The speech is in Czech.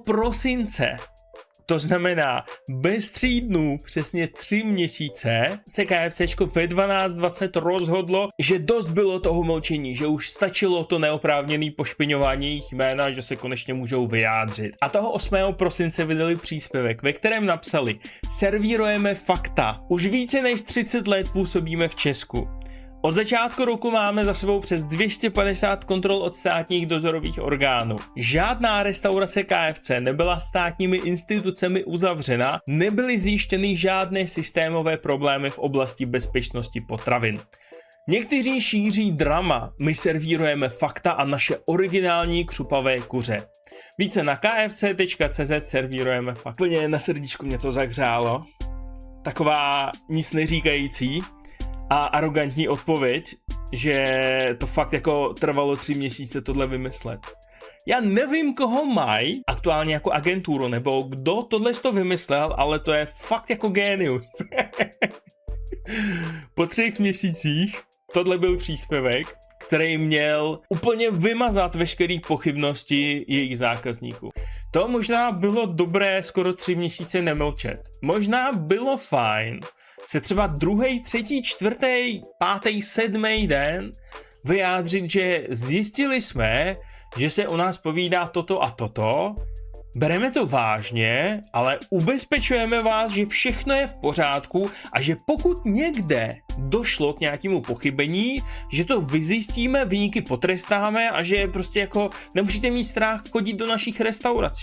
prosince, to znamená bez 3 dnů, přesně 3 měsíce, se KFCčko ve 12:20 rozhodlo, že dost bylo toho mlčení, že už stačilo to neoprávněné pošpiňování jejich jména, že se konečně můžou vyjádřit. A toho 8. prosince vydali příspěvek, ve kterém napsali: servírujeme fakta. Už více než 30 let působíme v Česku. Od začátku roku máme za sebou přes 250 kontrol od státních dozorových orgánů. Žádná restaurace KFC nebyla státními institucemi uzavřena, nebyly zjištěny žádné systémové problémy v oblasti bezpečnosti potravin. Někteří šíří drama, my servírujeme fakta a naše originální křupavé kuře. Více na kfc.cz servírujeme fakta. Úplně na srdíčku mě to zahřálo. Taková nic neříkající a arrogantní odpověď, že to fakt jako trvalo 3 měsíce tohle vymyslet. Já nevím, koho mají aktuálně jako agenturu, nebo kdo tohle to vymyslel, ale to je fakt jako génius. Po 3 měsících tohle byl příspěvek, který měl úplně vymazat veškeré pochybnosti jejich zákazníků. To možná bylo dobré skoro 3 měsíce nemlčet. Možná bylo fajn se třeba 2., 3., 4., 5., 7. den vyjádřit, že zjistili jsme, že se o nás povídá toto a toto, bereme to vážně, ale ubezpečujeme vás, že všechno je v pořádku a že pokud někde došlo k nějakému pochybení, že to vyzjistíme, viníky potrestáme a že prostě jako nemusíte mít strach chodit do našich restaurací.